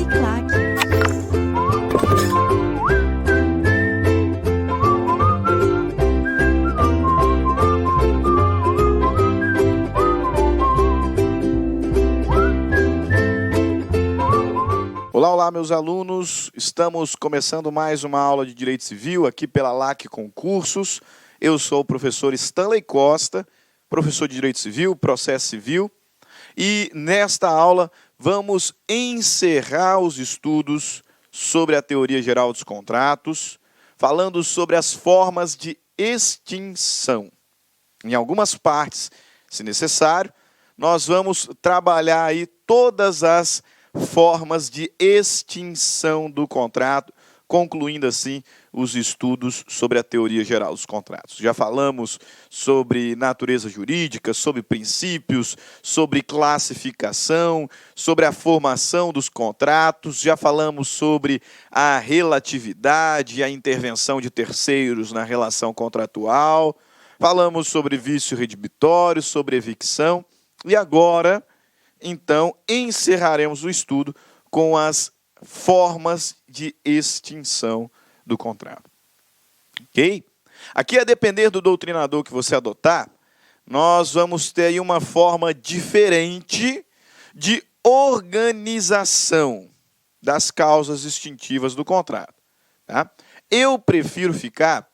Uniclac. Olá, olá, meus alunos. Estamos começando mais uma aula de Direito Civil aqui pela LAC Concursos. Eu sou o professor Stanley Costa, professor de Direito Civil, Processo Civil. E nesta aula vamos encerrar os estudos sobre a teoria geral dos contratos, falando sobre as formas de extinção. Em algumas partes, se necessário, nós vamos trabalhar aí todas as formas de extinção do contrato, concluindo assim os estudos sobre a teoria geral dos contratos. Já falamos sobre natureza jurídica, sobre princípios, sobre classificação, sobre a formação dos contratos, já falamos sobre a relatividade e a intervenção de terceiros na relação contratual, falamos sobre vício redibitório, sobre evicção, e agora, então, encerraremos o estudo com as formas de extinção do contrato. Ok? Aqui, a depender do doutrinador que você adotar, nós vamos ter aí uma forma diferente de organização das causas extintivas do contrato. Tá? Eu prefiro ficar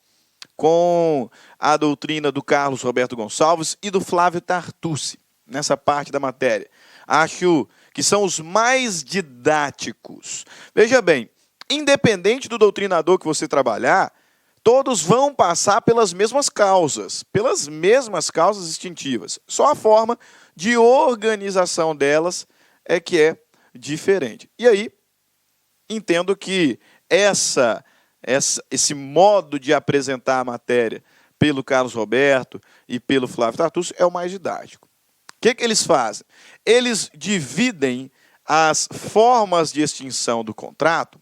com a doutrina do Carlos Roberto Gonçalves e do Flávio Tartucci, nessa parte da matéria. Acho que são os mais didáticos. Veja bem, independente do doutrinador que você trabalhar, todos vão passar pelas mesmas causas extintivas. Só a forma de organização delas é que é diferente. E aí, entendo que esse modo de apresentar a matéria pelo Carlos Roberto e pelo Flávio Tartucci é o mais didático. O que eles fazem? Eles dividem as formas de extinção do contrato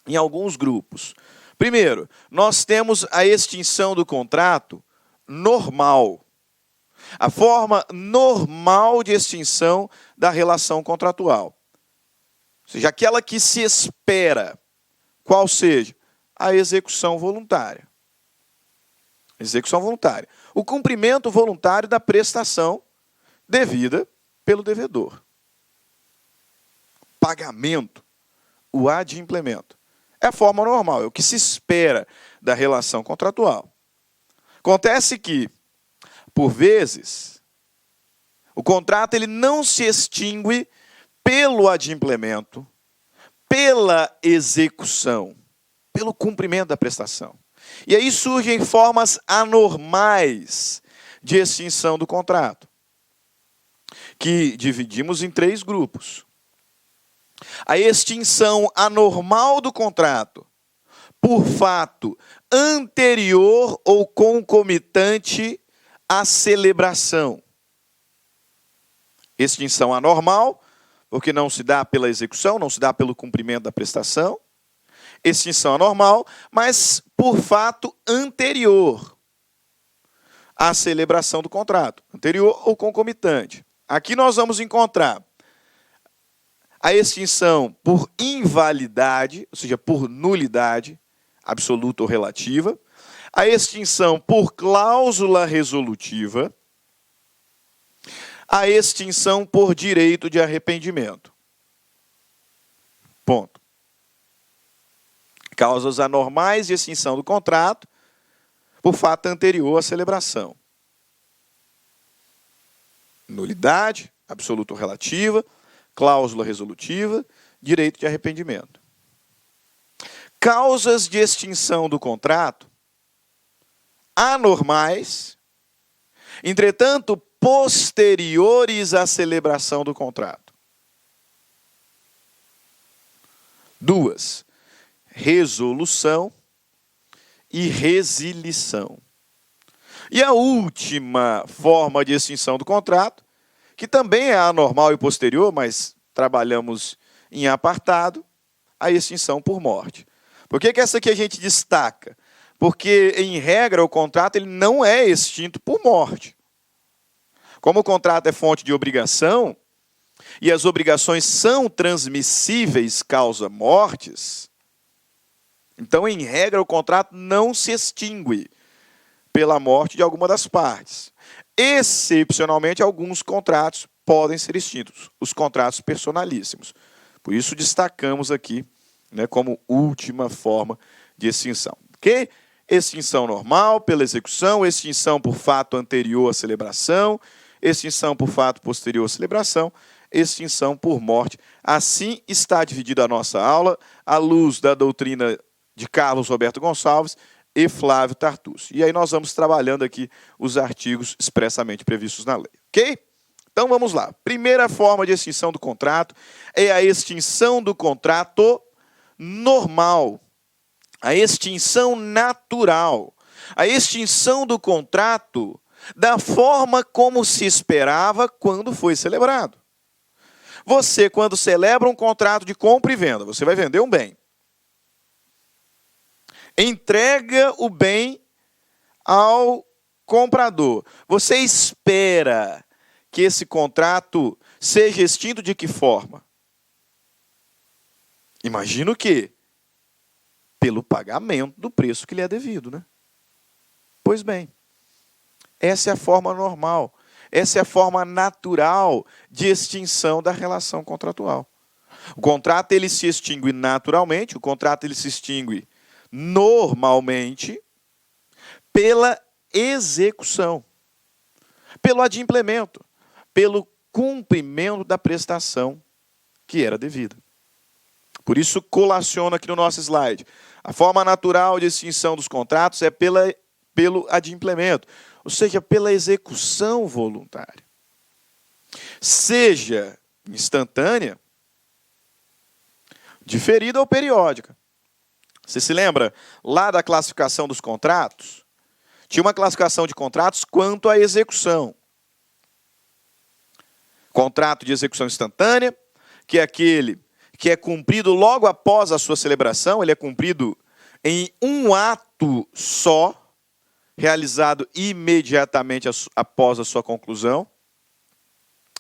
em alguns grupos. Primeiro, nós temos a extinção do contrato normal. A forma normal de extinção da relação contratual. Ou seja, aquela que se espera, qual seja? A execução voluntária. Execução voluntária. O cumprimento voluntário da prestação devida pelo devedor. Pagamento, o adimplemento. É a forma normal, é o que se espera da relação contratual. Acontece que, por vezes, o contrato ele não se extingue pelo adimplemento, pela execução, pelo cumprimento da prestação. E aí surgem formas anormais de extinção do contrato, que dividimos em 3 grupos. A extinção anormal do contrato por fato anterior ou concomitante à celebração. Extinção anormal, porque não se dá pela execução, não se dá pelo cumprimento da prestação. Extinção anormal, mas por fato anterior à celebração do contrato. Anterior ou concomitante. Aqui nós vamos encontrar a extinção por invalidade, ou seja, por nulidade, absoluta ou relativa. A extinção por cláusula resolutiva. A extinção por direito de arrependimento. Ponto. Causas anormais de extinção do contrato por fato anterior à celebração. Nulidade, absoluta ou relativa, cláusula resolutiva, direito de arrependimento. Causas de extinção do contrato anormais, entretanto, posteriores à celebração do contrato. 2. Resolução e resilição. E a última forma de extinção do contrato, que também é anormal e posterior, mas trabalhamos em apartado, a extinção por morte. Por que essa aqui a gente destaca? Porque, em regra, o contrato ele não é extinto por morte. Como o contrato é fonte de obrigação, e as obrigações são transmissíveis causa mortes, então, em regra, o contrato não se extingue pela morte de alguma das partes. Excepcionalmente, alguns contratos podem ser extintos, os contratos personalíssimos. Por isso, destacamos aqui, né, como última forma de extinção. Ok? Extinção normal pela execução, extinção por fato anterior à celebração, extinção por fato posterior à celebração, extinção por morte. Assim está dividida a nossa aula, à luz da doutrina de Carlos Roberto Gonçalves e Flávio Tartucci. E aí nós vamos trabalhando aqui os artigos expressamente previstos na lei. Ok? Então vamos lá. Primeira forma de extinção do contrato é a extinção do contrato normal. A extinção natural. A extinção do contrato da forma como se esperava quando foi celebrado. Você, quando celebra um contrato de compra e venda, você vai vender um bem. Entrega o bem ao comprador. Você espera que esse contrato seja extinto de que forma? Imagino que pelo pagamento do preço que lhe é devido, né? Pois bem, essa é a forma normal, essa é a forma natural de extinção da relação contratual. O contrato ele se extingue naturalmente, o contrato ele se extingue normalmente pela execução, pelo adimplemento, pelo cumprimento da prestação que era devida. Por isso, colaciono aqui no nosso slide. A forma natural de extinção dos contratos é pelo adimplemento, ou seja, pela execução voluntária. Seja instantânea, diferida ou periódica. Você se lembra lá da classificação dos contratos? Tinha uma classificação de contratos quanto à execução. Contrato de execução instantânea, que é aquele que é cumprido logo após a sua celebração, ele é cumprido em um ato só, realizado imediatamente após a sua conclusão.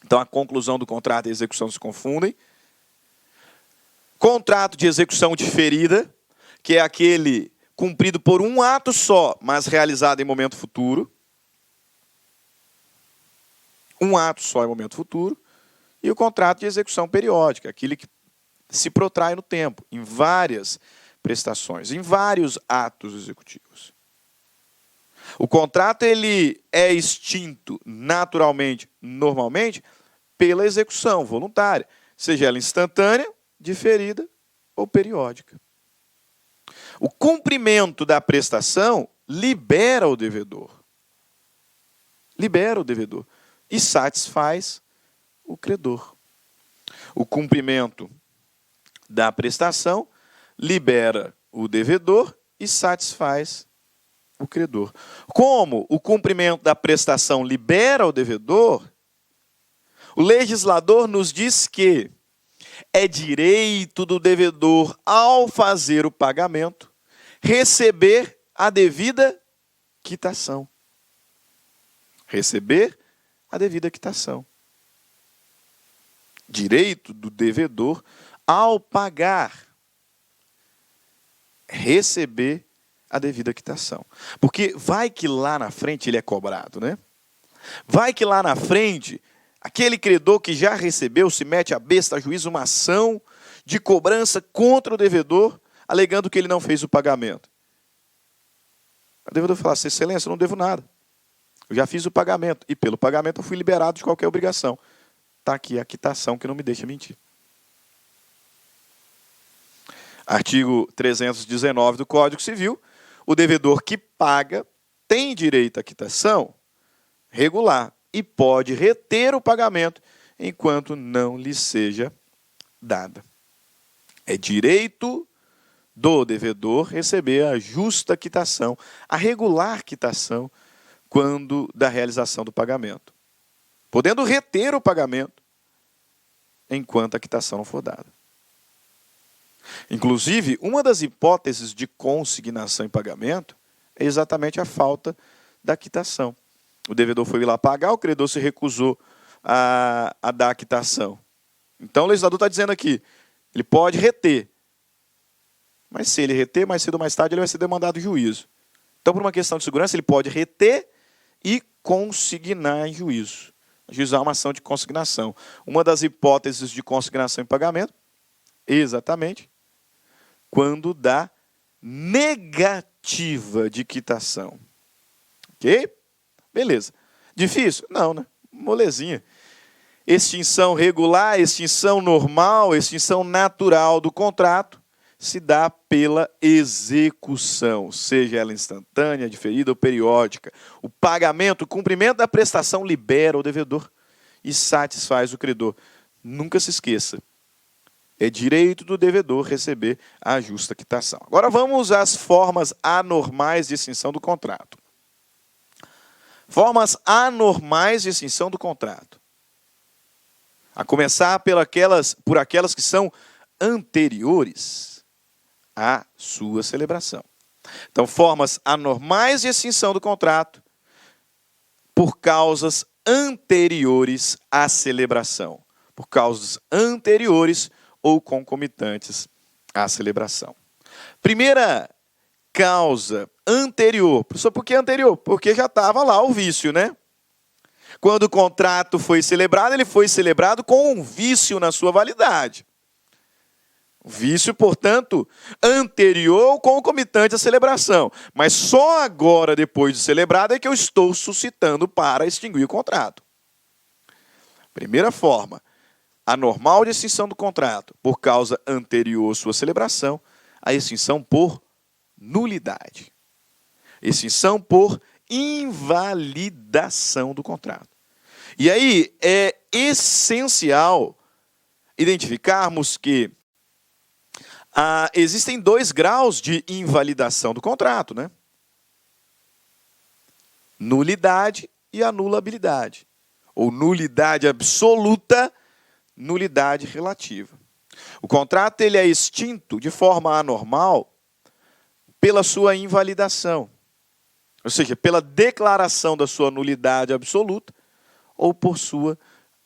Então, a conclusão do contrato e a execução se confundem. Contrato de execução diferida, que é aquele cumprido por um ato só, mas realizado em momento futuro. Um ato só em momento futuro. E o contrato de execução periódica, aquele que se protrai no tempo, em várias prestações, em vários atos executivos. O contrato ele é extinto naturalmente, normalmente, pela execução voluntária, seja ela instantânea, diferida ou periódica. O cumprimento da prestação libera o devedor. Libera o devedor e satisfaz o credor. O cumprimento da prestação libera o devedor e satisfaz o credor. Como o cumprimento da prestação libera o devedor, o legislador nos diz que é direito do devedor, ao fazer o pagamento, receber a devida quitação. Receber a devida quitação. Direito do devedor, ao pagar, receber a devida quitação. Porque vai que lá na frente ele é cobrado, né? Vai que lá na frente, aquele credor que já recebeu se mete a besta a juízo uma ação de cobrança contra o devedor, alegando que ele não fez o pagamento. O devedor fala assim: excelência, eu não devo nada. Eu já fiz o pagamento. E pelo pagamento eu fui liberado de qualquer obrigação. Está aqui a quitação que não me deixa mentir. Artigo 319 do Código Civil. O devedor que paga tem direito à quitação regular e pode reter o pagamento enquanto não lhe seja dada. É direito do devedor receber a justa quitação, a regular quitação, quando da realização do pagamento, podendo reter o pagamento enquanto a quitação não for dada. Inclusive, uma das hipóteses de consignação em pagamento é exatamente a falta da quitação. O devedor foi lá pagar, o credor se recusou a dar a quitação. Então o legislador está dizendo aqui, ele pode reter. Mas se ele reter, mais cedo ou mais tarde ele vai ser demandado em juízo. Então, por uma questão de segurança, ele pode reter e consignar em juízo. Ajuizar uma ação de consignação. Uma das hipóteses de consignação em pagamento, exatamente, quando dá negativa de quitação. Ok? Beleza. Difícil? Não, né? Molezinha. Extinção regular, extinção normal, extinção natural do contrato se dá pela execução, seja ela instantânea, diferida ou periódica. O pagamento, o cumprimento da prestação libera o devedor e satisfaz o credor. Nunca se esqueça, é direito do devedor receber a justa quitação. Agora vamos às formas anormais de extinção do contrato. Formas anormais de extinção do contrato. A começar por aquelas que são anteriores à sua celebração. Então, formas anormais de extinção do contrato por causas anteriores à celebração. Por causas anteriores ou concomitantes à celebração. Primeira causa anterior. Professor, por que anterior? Porque já estava lá o vício, né? Quando o contrato foi celebrado, ele foi celebrado com um vício na sua validade. Vício, portanto, anterior ou concomitante à celebração. Mas só agora, depois de celebrado, é que eu estou suscitando para extinguir o contrato. Primeira forma, anormal de extinção do contrato, por causa anterior à sua celebração, a extinção por nulidade. Extinção por invalidação do contrato. E aí é essencial identificarmos que existem 2 graus de invalidação do contrato, né? Nulidade e anulabilidade. Ou nulidade absoluta, nulidade relativa. O contrato ele é extinto de forma anormal pela sua invalidação. Ou seja, pela declaração da sua nulidade absoluta ou por sua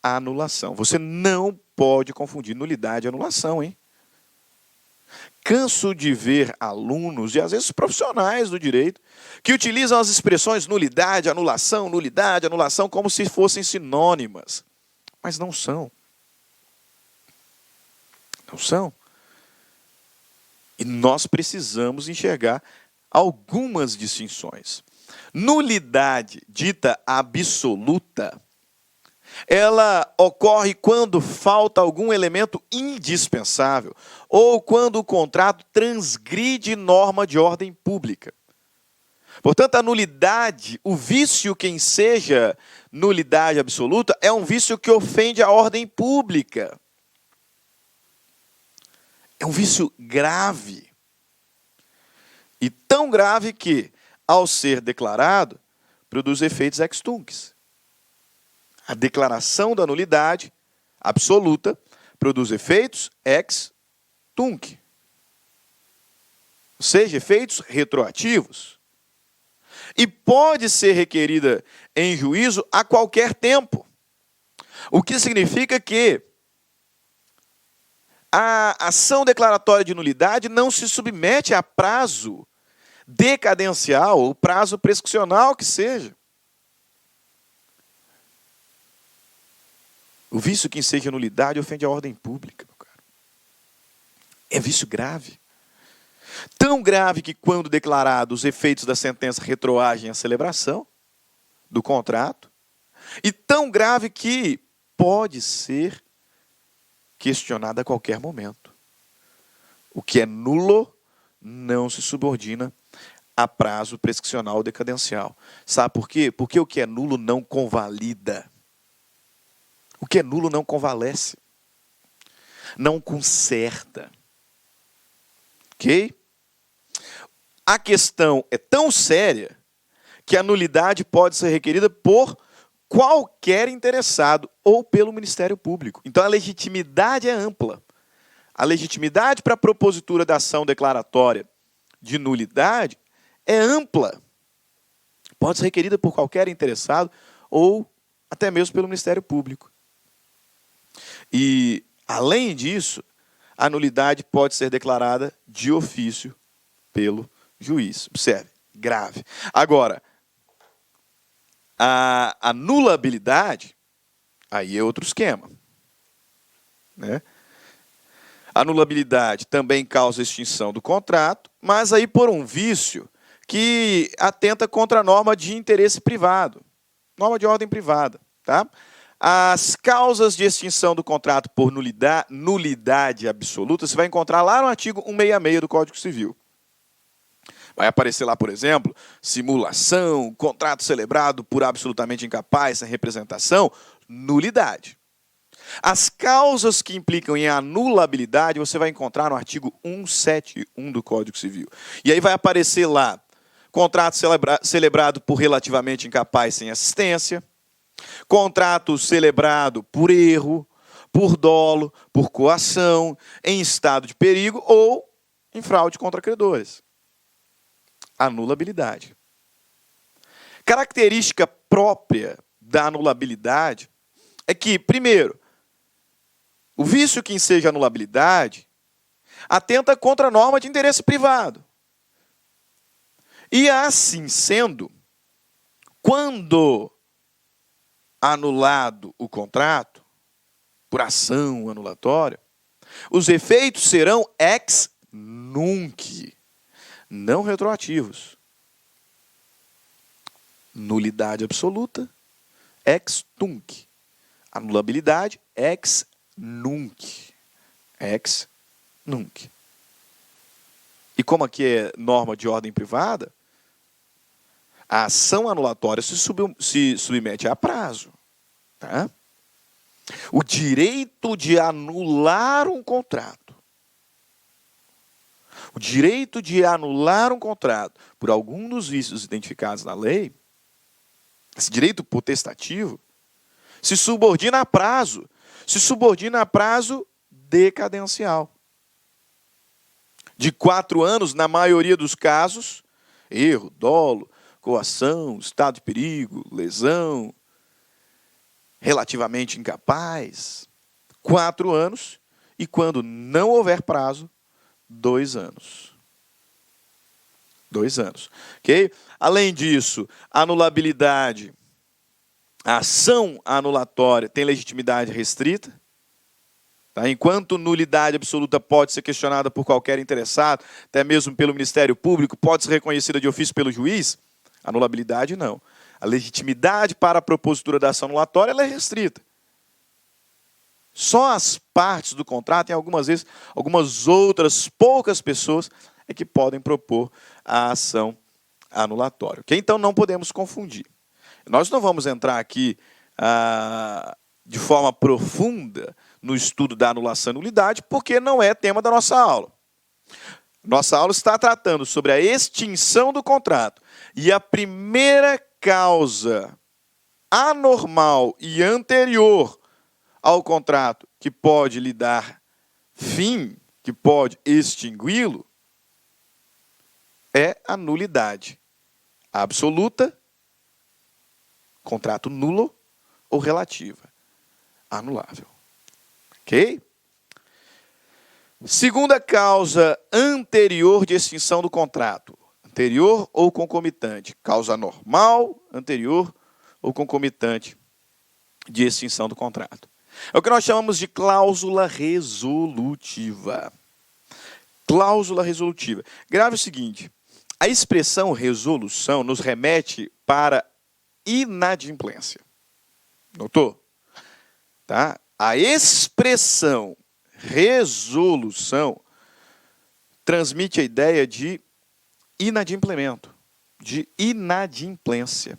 anulação. Você não pode confundir nulidade e anulação, hein? Canso de ver alunos, e às vezes profissionais do direito, que utilizam as expressões nulidade, anulação, como se fossem sinônimas. Mas não são. Não são. E nós precisamos enxergar algumas distinções. Nulidade dita absoluta, ela ocorre quando falta algum elemento indispensável ou quando o contrato transgride norma de ordem pública. Portanto, a nulidade, o vício que enseja nulidade absoluta, é um vício que ofende a ordem pública. É um vício grave. E tão grave que, ao ser declarado, produz efeitos ex tunc. A declaração da nulidade absoluta produz efeitos ex tunc. Ou seja, efeitos retroativos. E pode ser requerida em juízo a qualquer tempo. O que significa que a ação declaratória de nulidade não se submete a prazo decadencial ou prazo prescricional que seja. O vício que enseja nulidade ofende a ordem pública, meu caro. É vício grave. Tão grave que, quando declarados, os efeitos da sentença retroagem à celebração do contrato. E tão grave que pode ser questionado a qualquer momento. O que é nulo não se subordina a prazo prescricional ou decadencial. Sabe por quê? Porque o que é nulo não convalida. O que é nulo não convalesce. Não conserta. Ok? A questão é tão séria que a nulidade pode ser requerida por qualquer interessado ou pelo Ministério Público. Então a legitimidade é ampla. A legitimidade para a propositura da ação declaratória de nulidade é ampla. Pode ser requerida por qualquer interessado ou até mesmo pelo Ministério Público. E Além disso, a nulidade pode ser declarada de ofício pelo juiz. Observe, grave. Agora, a anulabilidade, aí é outro esquema, né? A anulabilidade também causa extinção do contrato, mas aí por um vício que atenta contra a norma de interesse privado, norma de ordem privada, tá? As causas de extinção do contrato por nulidade absoluta, você vai encontrar lá no artigo 166 do Código Civil. Vai aparecer lá, por exemplo, simulação, contrato celebrado por absolutamente incapaz, sem representação, nulidade. As causas que implicam em anulabilidade você vai encontrar no artigo 171 do Código Civil. E aí vai aparecer lá, contrato celebrado por relativamente incapaz sem assistência, contrato celebrado por erro, por dolo, por coação, em estado de perigo ou em fraude contra credores. Anulabilidade. Característica própria da anulabilidade é que, primeiro, o vício que enseja anulabilidade atenta contra a norma de interesse privado. E assim sendo, quando anulado o contrato, por ação anulatória, os efeitos serão ex nunc, não retroativos. Nulidade absoluta, ex tunc. Anulabilidade, ex nunc. Ex nunc. E como aqui é norma de ordem privada, a ação anulatória se submete a prazo. Tá? O direito de anular um contrato. O direito de anular um contrato por algum dos vícios identificados na lei, esse direito potestativo, se subordina a prazo. Se subordina a prazo decadencial. De 4 anos, na maioria dos casos, erro, dolo, coação, estado de perigo, lesão, relativamente incapaz, 4 anos, e quando não houver prazo, 2 anos. 2 anos. Ok? Além disso, anulabilidade, a ação anulatória tem legitimidade restrita. Tá? Enquanto nulidade absoluta pode ser questionada por qualquer interessado, até mesmo pelo Ministério Público, pode ser reconhecida de ofício pelo juiz, anulabilidade não. A legitimidade para a propositura da ação anulatória ela é restrita. Só as partes do contrato, e algumas vezes, algumas outras poucas pessoas, é que podem propor a ação anulatória. Okay? Então não podemos confundir. Nós não vamos entrar aqui de forma profunda no estudo da anulação e nulidade, porque não é tema da nossa aula. Nossa aula está tratando sobre a extinção do contrato. E a primeira causa anormal e anterior ao contrato que pode lhe dar fim, que pode extingui-lo, é a nulidade absoluta, contrato nulo ou relativa, anulável. Ok? Segunda causa anterior de extinção do contrato. Anterior ou concomitante. Causa normal, anterior ou concomitante de extinção do contrato. É o que nós chamamos de cláusula resolutiva. Cláusula resolutiva. Grave o seguinte, a expressão resolução nos remete para inadimplência. Notou? Tá? A expressão resolução transmite a ideia de inadimplemento, de inadimplência,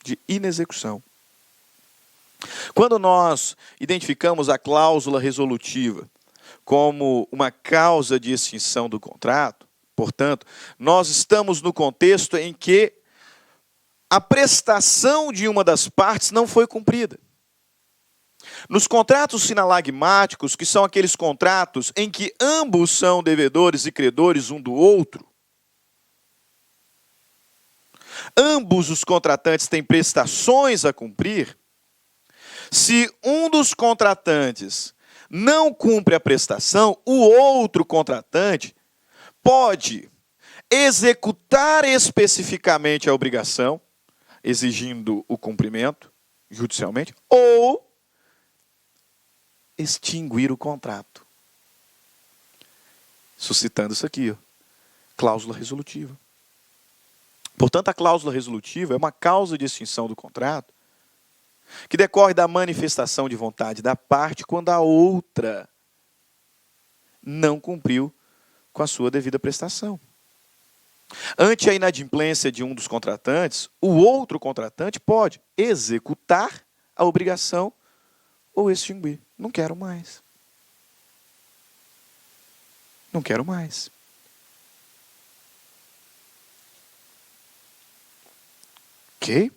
de inexecução. Quando nós identificamos a cláusula resolutiva como uma causa de extinção do contrato, portanto, nós estamos no contexto em que a prestação de uma das partes não foi cumprida. Nos contratos sinalagmáticos, que são aqueles contratos em que ambos são devedores e credores um do outro, ambos os contratantes têm prestações a cumprir. Se um dos contratantes não cumpre a prestação, o outro contratante pode executar especificamente a obrigação, exigindo o cumprimento judicialmente, ou extinguir o contrato. Suscitando isso aqui, ó, cláusula resolutiva. Portanto, a cláusula resolutiva é uma causa de extinção do contrato que decorre da manifestação de vontade da parte quando a outra não cumpriu com a sua devida prestação. Ante a inadimplência de um dos contratantes, o outro contratante pode executar a obrigação ou extinguir. Não quero mais. Não quero mais. Ok?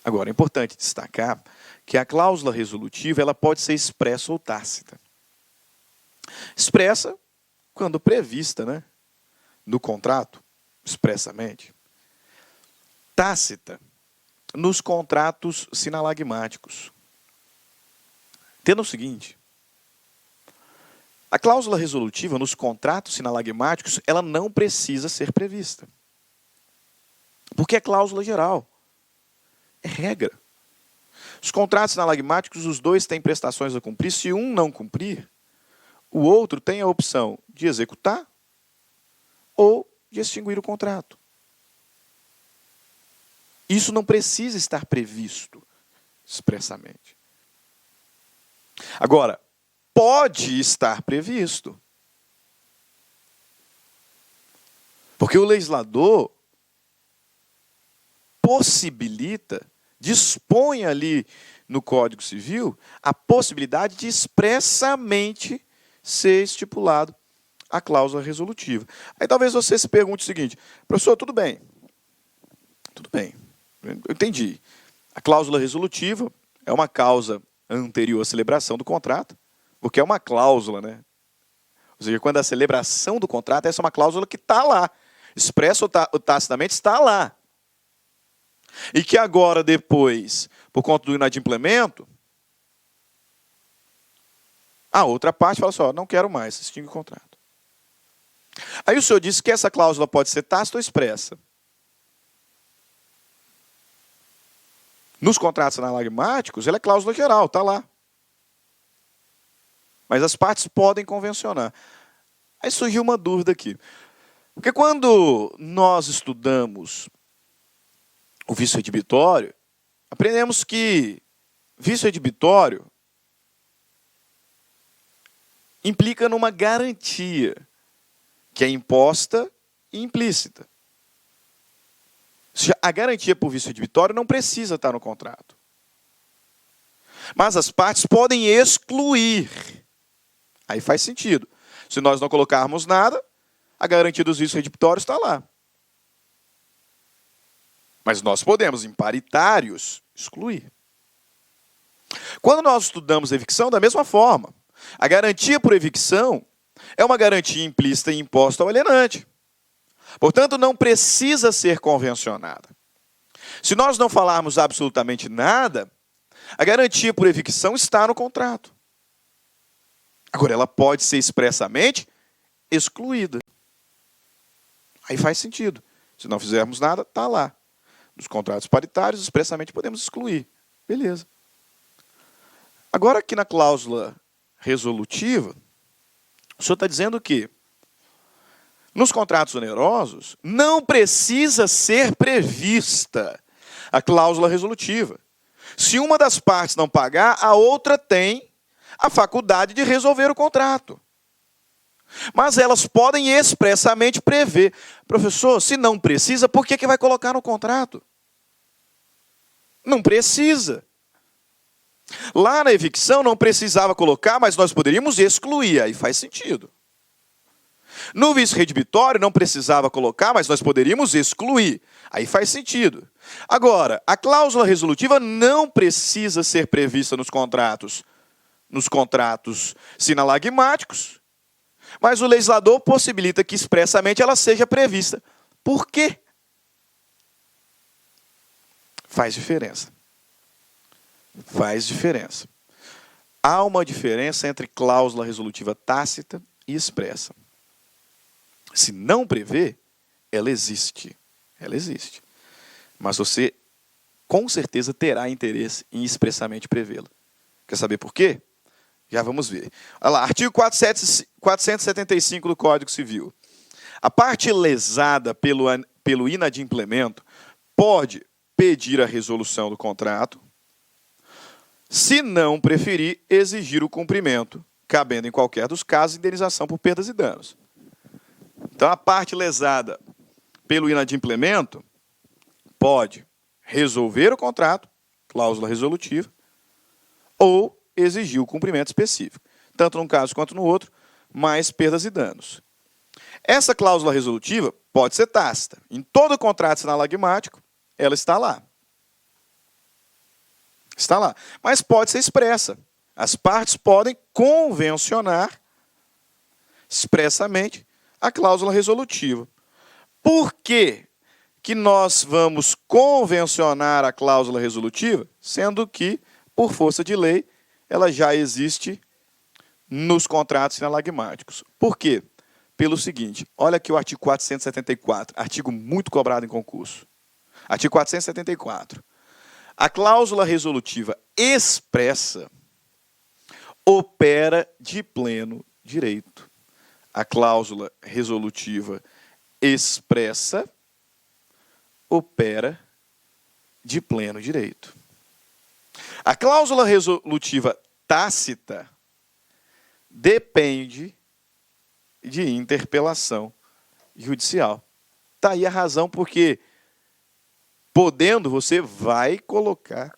Agora, é importante destacar que a cláusula resolutiva ela pode ser expressa ou tácita. Expressa quando prevista, né, no contrato, expressamente. Tácita nos contratos sinalagmáticos. Entenda o seguinte: a cláusula resolutiva nos contratos sinalagmáticos ela não precisa ser prevista. Porque é cláusula geral. É regra. Os contratos sinalagmáticos, os dois têm prestações a cumprir. Se um não cumprir, o outro tem a opção de executar ou de extinguir o contrato. Isso não precisa estar previsto expressamente. Agora, pode estar previsto. Porque o legislador possibilita, dispõe ali no Código Civil a possibilidade de expressamente ser estipulado a cláusula resolutiva. Aí talvez você se pergunte o seguinte: professor, tudo bem, eu entendi. A cláusula resolutiva é uma causa anterior à celebração do contrato, porque é uma cláusula, né? Ou seja, quando a celebração do contrato, essa é uma cláusula que está lá, expressa ou tacitamente está lá. E que agora, depois, por conta do inadimplemento, a outra parte fala só, não quero mais, extingue o contrato. Aí o senhor disse que essa cláusula pode ser tácita ou expressa. Nos contratos sinalagmáticos, ela é cláusula geral, está lá. Mas as partes podem convencionar. Aí surgiu uma dúvida aqui. Porque quando nós estudamos o vício redibitório, aprendemos que vício redibitório implica numa garantia que é imposta e implícita. Ou seja, a garantia por vício redibitório não precisa estar no contrato. Mas as partes podem excluir. Aí faz sentido. Se nós não colocarmos nada, a garantia dos vícios redibitórios está lá. Mas nós podemos, em paritários, excluir. Quando nós estudamos evicção, da mesma forma. A garantia por evicção é uma garantia implícita e imposta ao alienante. Portanto, não precisa ser convencionada. Se nós não falarmos absolutamente nada, a garantia por evicção está no contrato. Agora, ela pode ser expressamente excluída. Aí faz sentido. Se não fizermos nada, está lá. Nos contratos paritários, expressamente podemos excluir. Beleza. Agora, aqui na cláusula resolutiva, o senhor está dizendo que nos contratos onerosos não precisa ser prevista a cláusula resolutiva. Se uma das partes não pagar, a outra tem a faculdade de resolver o contrato. Mas elas podem expressamente prever. Professor, se não precisa, por que vai colocar no contrato? Não precisa. Lá na evicção não precisava colocar, mas nós poderíamos excluir, aí faz sentido. No vício redibitório não precisava colocar, mas nós poderíamos excluir, aí faz sentido. Agora, a cláusula resolutiva não precisa ser prevista nos contratos sinalagmáticos, mas o legislador possibilita que expressamente ela seja prevista. Por quê? Faz diferença. Faz diferença. Há uma diferença entre cláusula resolutiva tácita e expressa. Se não prevê, ela existe. Ela existe. Mas você, com certeza, terá interesse em expressamente prevê-la. Quer saber por quê? Já vamos ver. Olha lá, artigo 475 do Código Civil. A parte lesada pelo inadimplemento pode pedir a resolução do contrato, se não preferir, exigir o cumprimento, cabendo em qualquer dos casos indenização por perdas e danos. Então, a parte lesada pelo inadimplemento pode resolver o contrato, cláusula resolutiva, ou exigir o cumprimento específico, tanto num caso quanto no outro, mais perdas e danos. Essa cláusula resolutiva pode ser tácita. Em todo contrato sinalagmático, ela está lá. Está lá. Mas pode ser expressa. As partes podem convencionar expressamente a cláusula resolutiva. Por que que nós vamos convencionar a cláusula resolutiva, sendo que, por força de lei, ela já existe nos contratos sinalagmáticos? Por quê? Pelo seguinte, olha aqui o artigo 474, artigo muito cobrado em concurso. Artigo 474. A cláusula resolutiva expressa opera de pleno direito. A cláusula resolutiva expressa opera de pleno direito. A cláusula resolutiva tácita depende de interpelação judicial. Está aí a razão porque, podendo, você vai colocar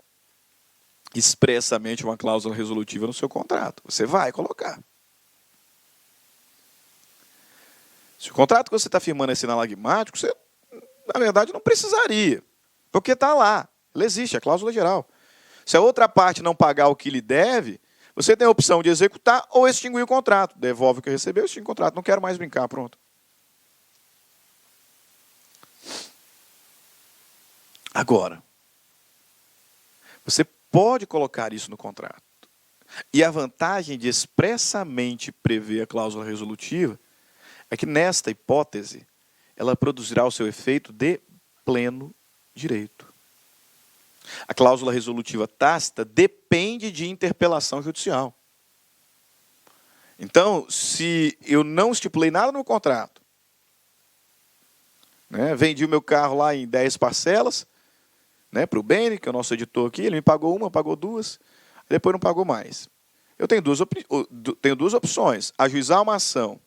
expressamente uma cláusula resolutiva no seu contrato. Você vai colocar. Se o contrato que você está firmando é sinalagmático, você, na verdade, não precisaria. Porque está lá. Ela existe, a cláusula geral. Se a outra parte não pagar o que lhe deve, você tem a opção de executar ou extinguir o contrato. Devolve o que recebeu, extingue o contrato. Não quero mais brincar, pronto. Agora, você pode colocar isso no contrato. E a vantagem de expressamente prever a cláusula resolutiva é que, nesta hipótese, ela produzirá o seu efeito de pleno direito. A cláusula resolutiva tácita depende de interpelação judicial. Então, se eu não estipulei nada no contrato, né, vendi o meu carro lá em 10 parcelas, né, para o Beni, que é o nosso editor aqui, ele me pagou uma, pagou duas, depois não pagou mais. Eu tenho duas opções: ajuizar uma ação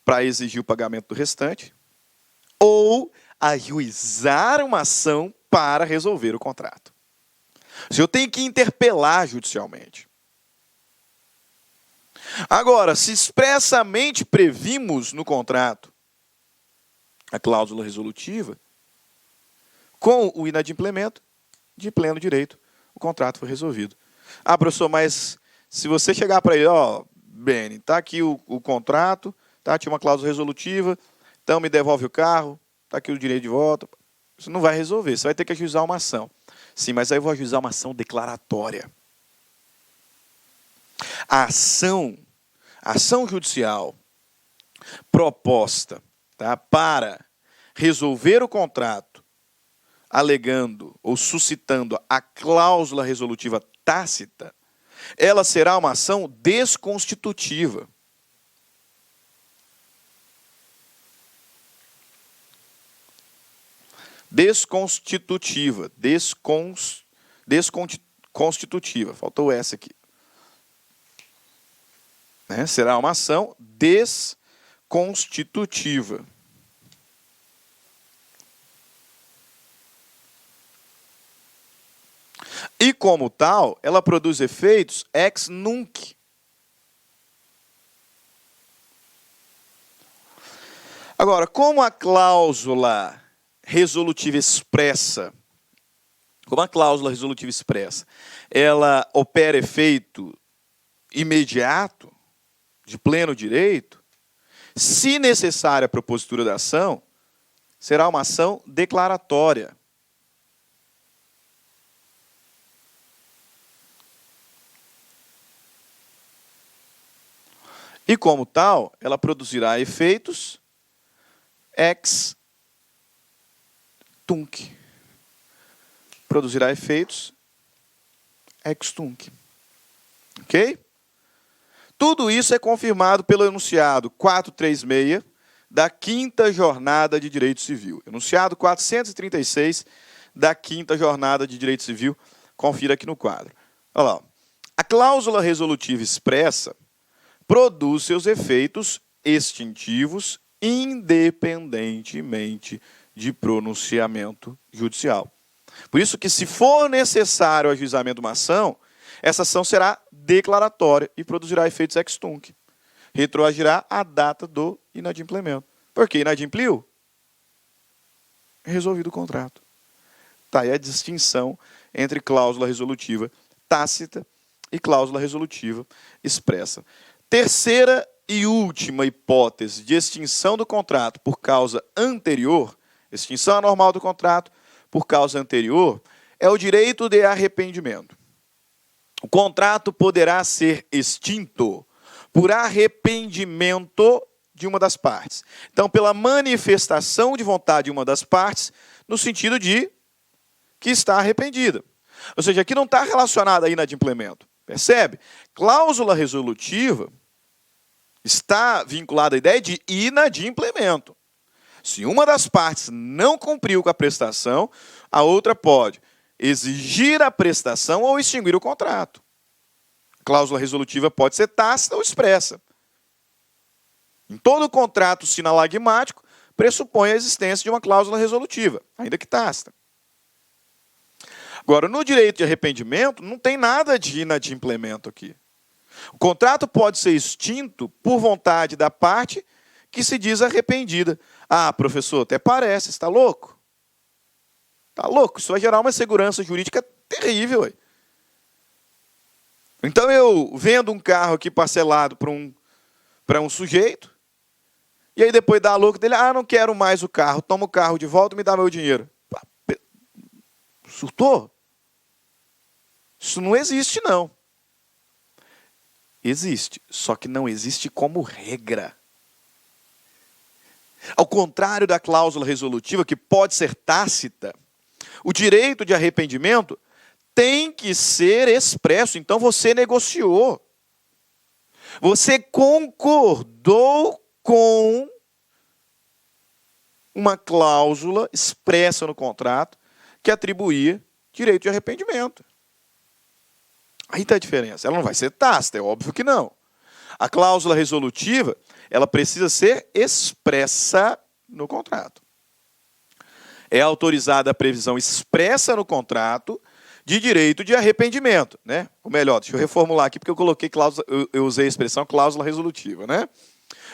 para exigir o pagamento do restante, ou ajuizar uma ação para resolver o contrato. Se eu tenho que interpelar judicialmente. Agora, se expressamente previmos no contrato a cláusula resolutiva, com o inadimplemento, de pleno direito, o contrato foi resolvido. Ah, professor, mas se você chegar para ele, ó, Beni, está aqui o contrato, tá, tinha uma cláusula resolutiva, então me devolve o carro, está aqui o direito de volta. Você não vai resolver, você vai ter que ajuizar uma ação. Sim, mas aí eu vou ajuizar uma ação declaratória. A ação judicial proposta, tá, para resolver o contrato, alegando ou suscitando a cláusula resolutiva tácita, ela será uma ação desconstitutiva. Desconstitutiva. Faltou o S aqui. Né? Será uma ação desconstitutiva. E, como tal, ela produz efeitos ex nunc. Agora, como a cláusula resolutiva expressa, ela opera efeito imediato, de pleno direito, se necessária a propositura da ação, será uma ação declaratória. E, como tal, ela produzirá efeitos ex tunc. Produzirá efeitos ex tunc. Ok? Tudo isso é confirmado pelo enunciado 436 da 5ª Jornada de Direito Civil. Enunciado 436 da 5ª Jornada de Direito Civil. Confira aqui no quadro. Olha lá. A cláusula resolutiva expressa produz seus efeitos extintivos independentemente de pronunciamento judicial. Por isso que, se for necessário o ajuizamento de uma ação, essa ação será declaratória e produzirá efeitos ex tunc. Retroagirá a data do inadimplemento. Por que inadimpliu? Resolvido o contrato. Está aí a distinção entre cláusula resolutiva tácita e cláusula resolutiva expressa. Terceira e última hipótese de extinção do contrato por causa anterior, extinção anormal do contrato por causa anterior, é o direito de arrependimento. O contrato poderá ser extinto por arrependimento de uma das partes. Então, pela manifestação de vontade de uma das partes, no sentido de que está arrependida. Ou seja, aqui não está relacionado a inadimplemento. Percebe? Cláusula resolutiva está vinculada à ideia de inadimplemento. Se uma das partes não cumpriu com a prestação, a outra pode exigir a prestação ou extinguir o contrato. A cláusula resolutiva pode ser tácita ou expressa. Em todo contrato sinalagmático, pressupõe a existência de uma cláusula resolutiva, ainda que tácita. Agora, no direito de arrependimento, não tem nada de inadimplemento aqui. O contrato pode ser extinto por vontade da parte que se diz arrependida. Ah, professor, até parece, está louco? Está louco, isso vai gerar uma segurança jurídica terrível. Aí. Então eu vendo um carro aqui parcelado para um sujeito, e aí depois dá a louca dele, não quero mais o carro, toma o carro de volta e me dá meu dinheiro. Surtou? Isso não existe, não. Existe, só que não existe como regra. Ao contrário da cláusula resolutiva, que pode ser tácita, o direito de arrependimento tem que ser expresso. Então você negociou. Você concordou com uma cláusula expressa no contrato que atribuía direito de arrependimento. Aí está a diferença. Ela não vai ser tácita, é óbvio que não. A cláusula resolutiva, ela precisa ser expressa no contrato. É autorizada a previsão expressa no contrato de direito de arrependimento, né? Ou melhor, deixa eu reformular aqui porque eu coloquei cláusula, eu usei a expressão cláusula resolutiva, né?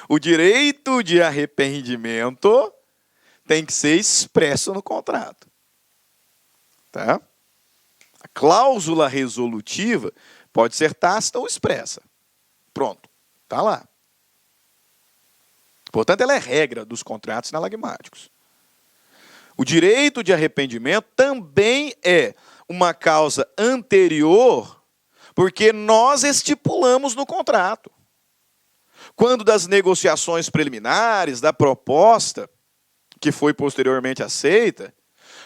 O direito de arrependimento tem que ser expresso no contrato. Tá? A cláusula resolutiva pode ser tácita ou expressa. Pronto, está lá. Portanto, ela é regra dos contratos sinalagmáticos. O direito de arrependimento também é uma causa anterior, porque nós estipulamos no contrato. Quando das negociações preliminares, da proposta, que foi posteriormente aceita,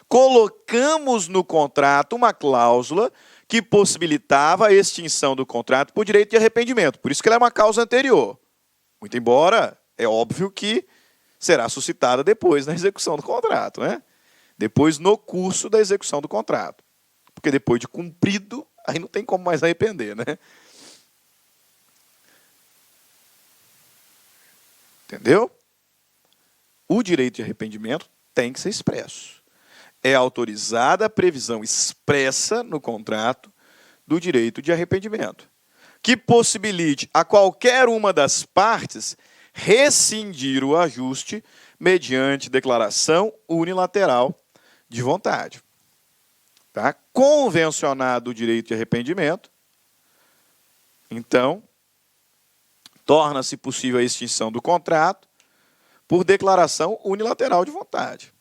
colocamos no contrato uma cláusula que possibilitava a extinção do contrato por direito de arrependimento. Por isso que ela é uma causa anterior. Muito embora, é óbvio que será suscitada depois na execução do contrato, né? Depois no curso da execução do contrato. Porque depois de cumprido, aí não tem como mais arrepender, né? Entendeu? O direito de arrependimento tem que ser expresso. É autorizada a previsão expressa no contrato do direito de arrependimento, que possibilite a qualquer uma das partes rescindir o ajuste mediante declaração unilateral de vontade. Tá? Convencionado o direito de arrependimento, então, torna-se possível a extinção do contrato por declaração unilateral de vontade.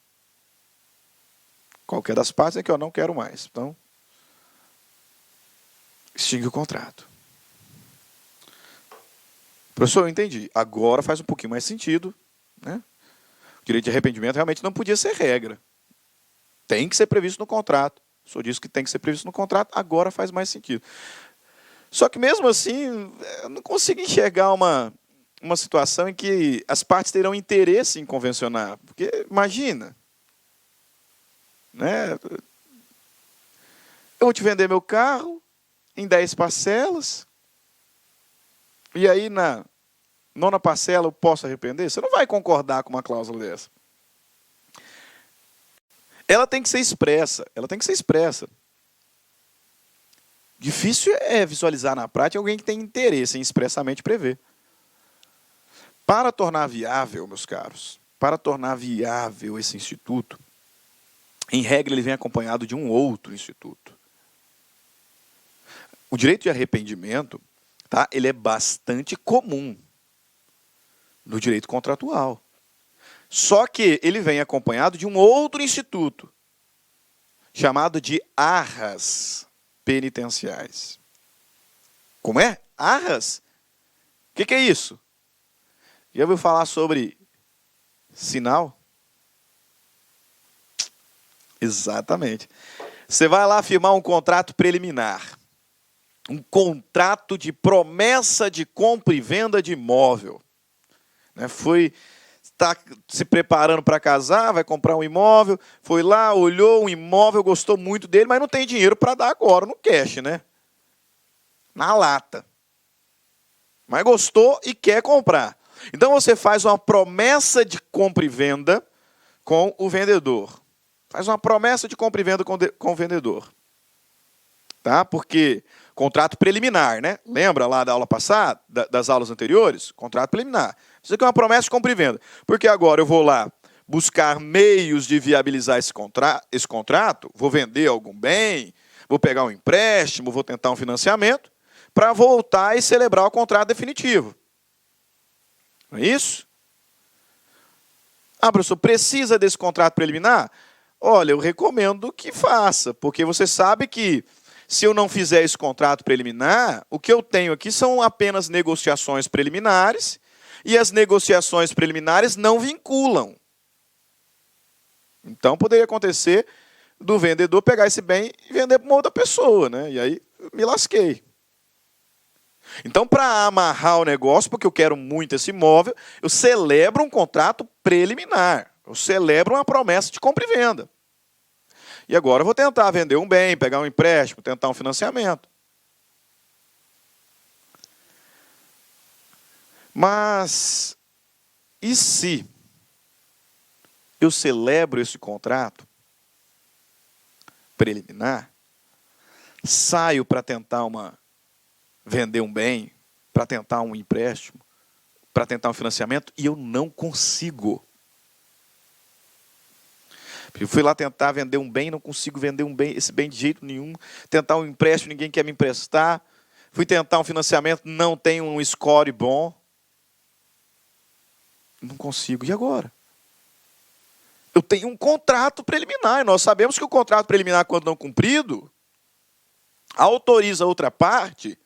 Qualquer das partes é que eu não quero mais. Então, extingue o contrato. Professor, eu entendi. Agora faz um pouquinho mais sentido, né? O direito de arrependimento realmente não podia ser regra. Tem que ser previsto no contrato. O senhor disse que tem que ser previsto no contrato, agora faz mais sentido. Só que mesmo assim, eu não consigo enxergar uma situação em que as partes terão interesse em convencionar. Porque, imagina, né? Eu vou te vender meu carro em 10 parcelas, e aí na nona parcela eu posso arrepender? Você não vai concordar com uma cláusula dessa. Ela tem que ser expressa, ela tem que ser expressa. Difícil é visualizar na prática alguém que tem interesse em expressamente prever. Para tornar viável, meus caros, para tornar viável esse instituto, em regra ele vem acompanhado de um outro instituto. O direito de arrependimento, tá, ele é bastante comum no direito contratual. Só que ele vem acompanhado de um outro instituto, chamado de arras penitenciais. Como é? Arras? O que é isso? Já ouviu falar sobre sinal? Exatamente. Você vai lá firmar um contrato preliminar. Um contrato de promessa de compra e venda de imóvel. Está se preparando para casar, vai comprar um imóvel, foi lá, olhou um imóvel, gostou muito dele, mas não tem dinheiro para dar agora no cash, né? Na lata. Mas gostou e quer comprar. Então você faz uma promessa de compra e venda com o vendedor. Faz uma promessa de compra e venda com o vendedor. Tá? Porque contrato preliminar, né? Lembra lá da aula passada, das aulas anteriores? Contrato preliminar. Isso aqui é uma promessa de compra e venda. Porque agora eu vou lá buscar meios de viabilizar esse contrato, vou vender algum bem, vou pegar um empréstimo, vou tentar um financiamento, para voltar e celebrar o contrato definitivo. Não é isso? Ah, professor, precisa desse contrato preliminar? Olha, eu recomendo que faça, porque você sabe que se eu não fizer esse contrato preliminar, o que eu tenho aqui são apenas negociações preliminares, e as negociações preliminares não vinculam. Então, poderia acontecer do vendedor pegar esse bem e vender para uma outra pessoa, né? E aí, me lasquei. Então, para amarrar o negócio, porque eu quero muito esse imóvel, eu celebro um contrato preliminar. Eu celebro uma promessa de compra e venda. E agora eu vou tentar vender um bem, pegar um empréstimo, tentar um financiamento. Mas, e se eu celebro esse contrato preliminar, saio para tentar vender um bem, para tentar um empréstimo, para tentar um financiamento, e eu não consigo. Eu fui lá tentar vender um bem, não consigo vender esse bem de jeito nenhum. Tentar um empréstimo, ninguém quer me emprestar. Fui tentar um financiamento, não tenho um score bom. Não consigo. E agora? Eu tenho um contrato preliminar. Nós sabemos que o contrato preliminar, quando não cumprido, autoriza a outra parte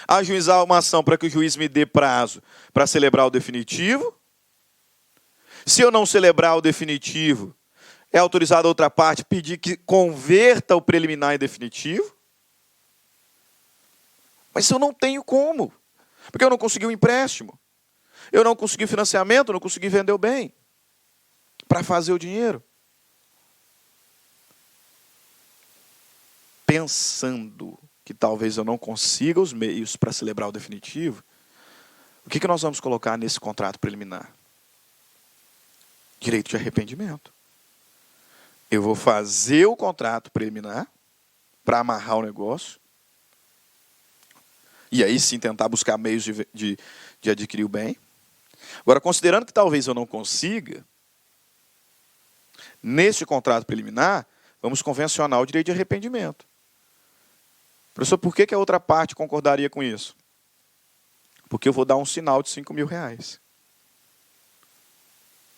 a ajuizar uma ação para que o juiz me dê prazo para celebrar o definitivo. Se eu não celebrar o definitivo, é autorizado a outra parte pedir que converta o preliminar em definitivo. Mas eu não tenho como. Porque eu não consegui um empréstimo. Eu não consegui financiamento, eu não consegui vender o bem para fazer o dinheiro. Pensando que talvez eu não consiga os meios para celebrar o definitivo, o que nós vamos colocar nesse contrato preliminar? Direito de arrependimento. Eu vou fazer o contrato preliminar para amarrar o negócio. E aí sim tentar buscar meios de adquirir o bem. Agora, considerando que talvez eu não consiga, nesse contrato preliminar, vamos convencionar o direito de arrependimento. Professor, por que a outra parte concordaria com isso? Porque eu vou dar um sinal de R$5.000.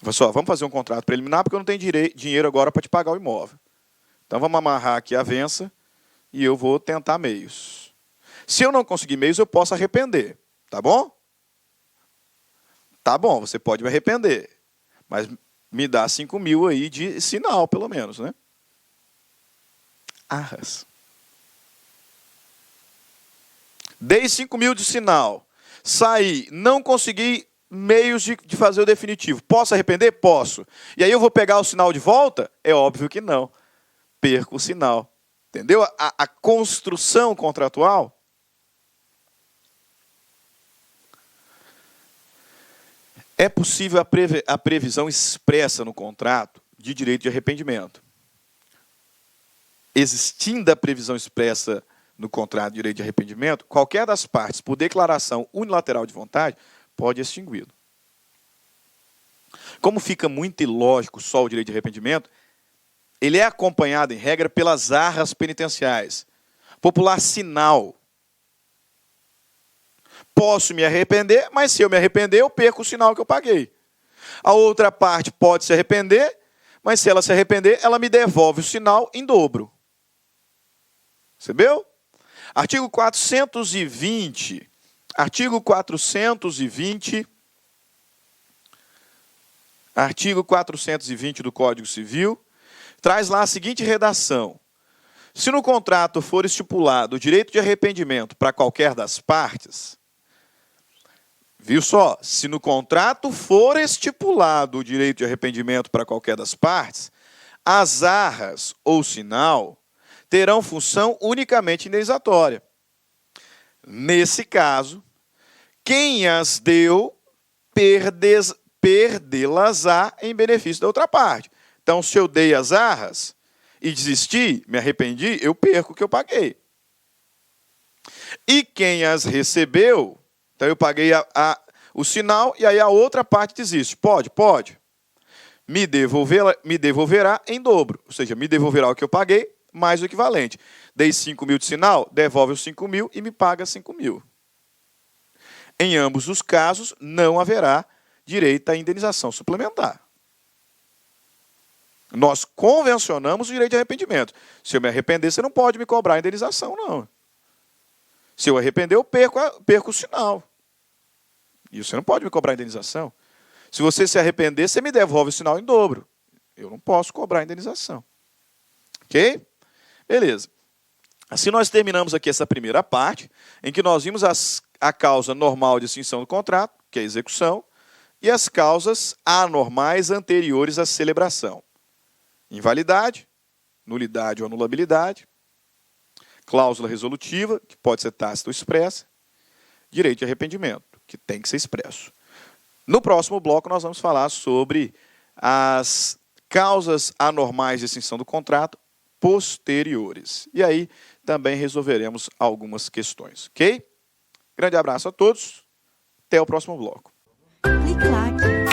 Pessoal, vamos fazer um contrato preliminar porque eu não tenho dinheiro agora para te pagar o imóvel. Então vamos amarrar aqui a avença e eu vou tentar meios. Se eu não conseguir meios, eu posso arrepender. Tá bom? Tá bom, você pode me arrepender, mas me dá 5.000 aí de sinal, pelo menos, né? Arras. Dei 5.000 de sinal. Saí, não consegui meios de fazer o definitivo. Posso arrepender? Posso. E aí eu vou pegar o sinal de volta? É óbvio que não. Perco o sinal. Entendeu? A construção contratual. É possível a previsão expressa no contrato de direito de arrependimento. Existindo a previsão expressa no contrato de direito de arrependimento, qualquer das partes, por declaração unilateral de vontade, pode extingui-lo. Como fica muito ilógico só o direito de arrependimento, ele é acompanhado, em regra, pelas arras penitenciais. Popular sinal. Posso me arrepender, mas se eu me arrepender, eu perco o sinal que eu paguei. A outra parte pode se arrepender, mas se ela se arrepender, ela me devolve o sinal em dobro. Percebeu? Artigo 420. Artigo 420 do Código Civil traz lá a seguinte redação. Se no contrato for estipulado o direito de arrependimento para qualquer das partes, viu só? Se no contrato for estipulado o direito de arrependimento para qualquer das partes, as arras ou sinal terão função unicamente indenizatória. Nesse caso, quem as deu perdê-las-á em benefício da outra parte. Então, se eu dei as arras e desisti, me arrependi, eu perco o que eu paguei. E quem as recebeu, então eu paguei o sinal e aí a outra parte desiste. Pode? Pode. Me devolverá em dobro. Ou seja, me devolverá o que eu paguei, mais o equivalente. Dei 5.000 de sinal, devolve os 5.000 e me paga 5.000. Em ambos os casos, não haverá direito à indenização suplementar. Nós convencionamos o direito de arrependimento. Se eu me arrepender, você não pode me cobrar a indenização, não. Se eu arrepender, eu perco o sinal. E você não pode me cobrar a indenização. Se você se arrepender, você me devolve o sinal em dobro. Eu não posso cobrar a indenização. Ok? Beleza. Assim nós terminamos aqui essa primeira parte, em que nós vimos a causa normal de extinção do contrato, que é a execução, e as causas anormais anteriores à celebração. Invalidade, nulidade ou anulabilidade, cláusula resolutiva, que pode ser tácita ou expressa, direito de arrependimento, que tem que ser expresso. No próximo bloco nós vamos falar sobre as causas anormais de extinção do contrato posteriores. E aí também resolveremos algumas questões, ok? Grande abraço a todos, até o próximo bloco. Clique like.